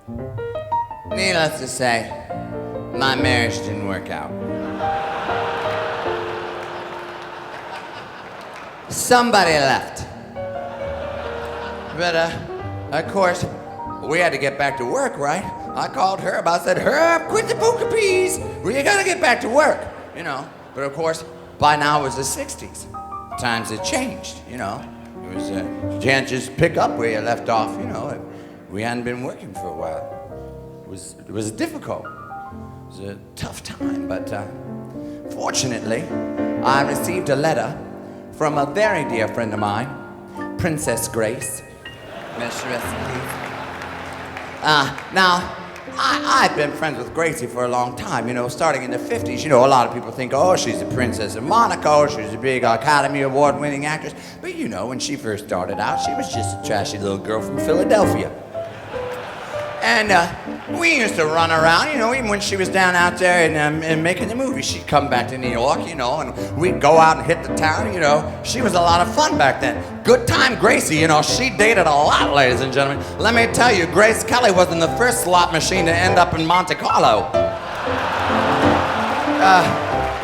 Needless to say, my marriage didn't work out. Somebody left. But, of course, we had to get back to work, right? I called Herb. I said, Herb, quit the poker peas. We gotta get back to work, you know. But, of course, by now it was the 60s. Times had changed, you know. It was, you can't just pick up where you left off, you know. We hadn't been working for a while. It was difficult. It was a tough time, but fortunately, I received a letter from a very dear friend of mine, Princess Grace. May she rest in peace. Now, I've been friends with Gracie for a long time, you know, starting in the 50s. You know, a lot of people think, oh, she's the Princess of Monaco, she's a big Academy Award-winning actress. But, you know, when she first started out, she was just a trashy little girl from Philadelphia. And we used to run around, you know, even when she was down out there and making the movie. She'd come back to New York, you know, and we'd go out and hit the town, you know. She was a lot of fun back then. Good time Gracie, you know, she dated a lot, ladies and gentlemen. Let me tell you, Grace Kelly wasn't the first slot machine to end up in Monte Carlo.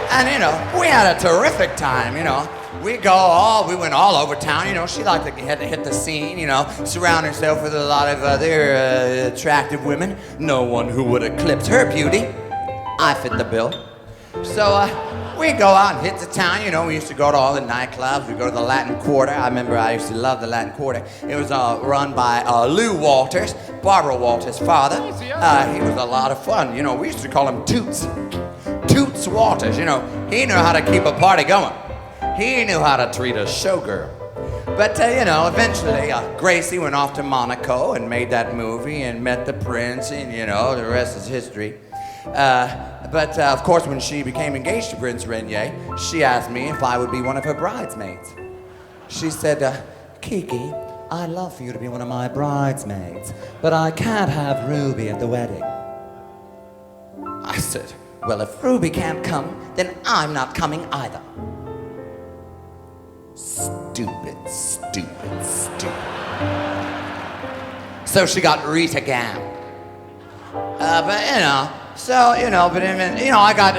And, you know, we had a terrific time, you know. We went all over town, you know. She liked to hit the scene, you know, surround herself with a lot of other attractive women. No one who would eclipse her beauty. I fit the bill. So we go out and hit the town, you know. We used to go to all the nightclubs. We go to the Latin Quarter. I remember I used to love the Latin Quarter. It was run by Lou Walters, Barbara Walters' father. He was a lot of fun, you know. We used to call him Toots. Toots Walters, you know. He knew how to keep a party going. He knew how to treat a showgirl. But, you know, eventually, Gracie went off to Monaco and made that movie and met the prince, and, you know, the rest is history. But of course, when she became engaged to Prince Rainier, she asked me if I would be one of her bridesmaids. She said, Kiki, I'd love for you to be one of my bridesmaids, but I can't have Ruby at the wedding. I said, well, if Ruby can't come, then I'm not coming either. Stupid. So she got Rita Gam. But, you know, I got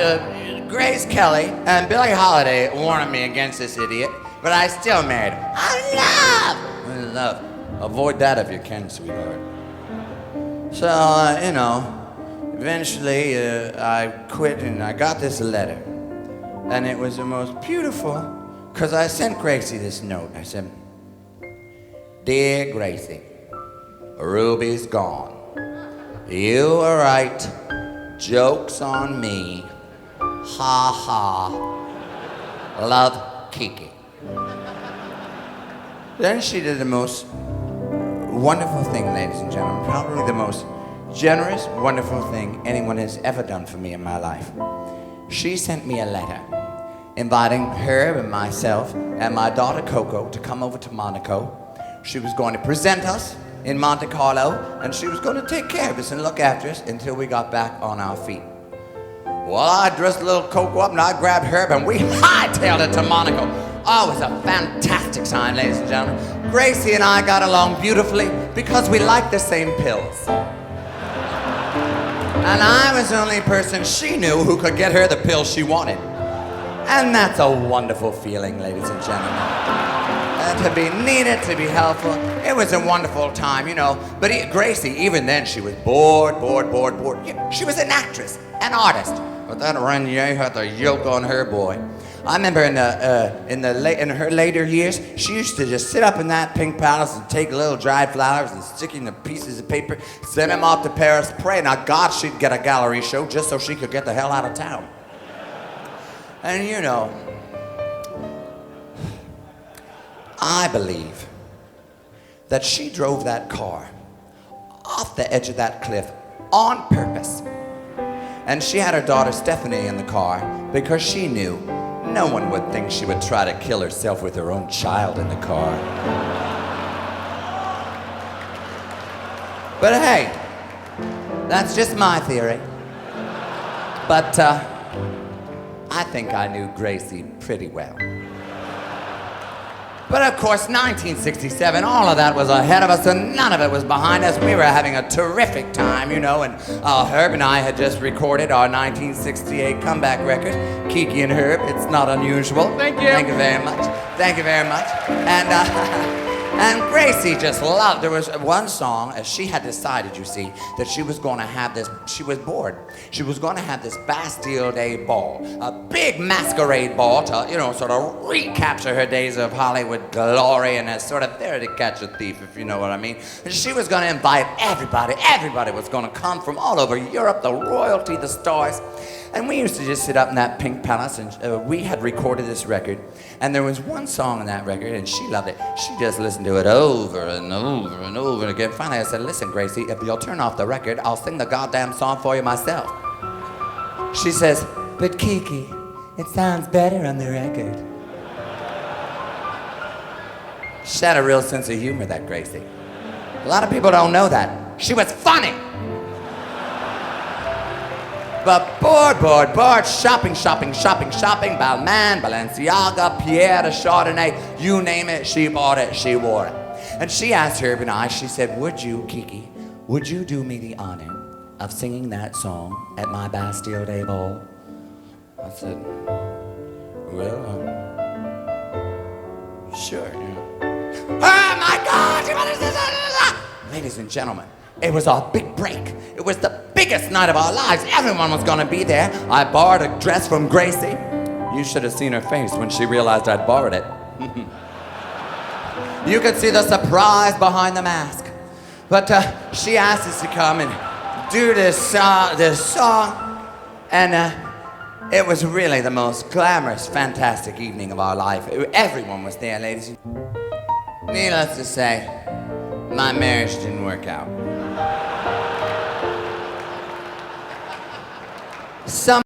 Grace Kelly and Billie Holiday warning me against this idiot, but I still married him. I love. Avoid that if you can, sweetheart. So, you know, eventually I quit and I got this letter. And it was the most beautiful, because I sent Gracie this note. I said, Dear Gracie, Ruby's gone. You were right. Joke's on me. Ha ha. Love, Kiki. Then she did the most wonderful thing, ladies and gentlemen. Probably the most generous, wonderful thing anyone has ever done for me in my life. She sent me a letter inviting her and myself and my daughter Coco to come over to Monaco. She was going to present us in Monte Carlo, and she was going to take care of us and look after us until we got back on our feet. Well, I dressed little Coco up and I grabbed Herb and we hightailed it to Monaco. Oh, it was a fantastic time, ladies and gentlemen. Gracie and I got along beautifully because we liked the same pills. And I was the only person she knew who could get her the pills she wanted. And that's a wonderful feeling, ladies and gentlemen. To be needed, to be helpful. It was a wonderful time, you know. But Gracie, even then, she was bored. Yeah, she was an actress, an artist. But that Rainier had the yoke on her, boy. I remember in her later years, she used to just sit up in that pink palace and take little dried flowers and stick in the pieces of paper, send them off to Paris, pray. Now, God, she'd get a gallery show just so she could get the hell out of town. And you know, I believe that she drove that car off the edge of that cliff on purpose. And she had her daughter Stephanie in the car because she knew no one would think she would try to kill herself with her own child in the car. But hey, that's just my theory. But I think I knew Gracie pretty well. But of course, 1967, all of that was ahead of us and none of it was behind us. We were having a terrific time, you know, and Herb and I had just recorded our 1968 comeback record, Kiki and Herb. It's not unusual. Thank you. Thank you very much. Thank you very much. And Gracie just loved, there was one song, she had decided, you see, that she was going to have this, she was bored. She was going to have this Bastille Day ball, a big masquerade ball to, you know, sort of recapture her days of Hollywood glory and as sort of there to catch a thief, if you know what I mean. And she was going to invite everybody was going to come from all over Europe, the royalty, the stars. And we used to just sit up in that pink palace and we had recorded this record. And there was one song on that record and she loved it. She just listened to it over and over and over again. Finally I said, listen, Gracie, if you'll turn off the record, I'll sing the goddamn song for you myself. She says, but Kiki, it sounds better on the record. She had a real sense of humor, that Gracie. A lot of people don't know that. She was funny. But bored, shopping, Balmain, Balenciaga, Pierre de Chardonnay, you name it, she bought it, she wore it. And she asked Herb and I, she said, would you, Kiki, would you do me the honor of singing that song at my Bastille Day ball? I said, well, sure. Oh my God! Ladies and gentlemen, it was our big break. It was the biggest night of our lives. Everyone was gonna be there. I borrowed a dress from Gracie. You should have seen her face when she realized I'd borrowed it. You could see the surprise behind the mask. But she asked us to come and do this song. And it was really the most glamorous, fantastic evening of our life. Everyone was there, ladies. Needless to say, my marriage didn't work out. Some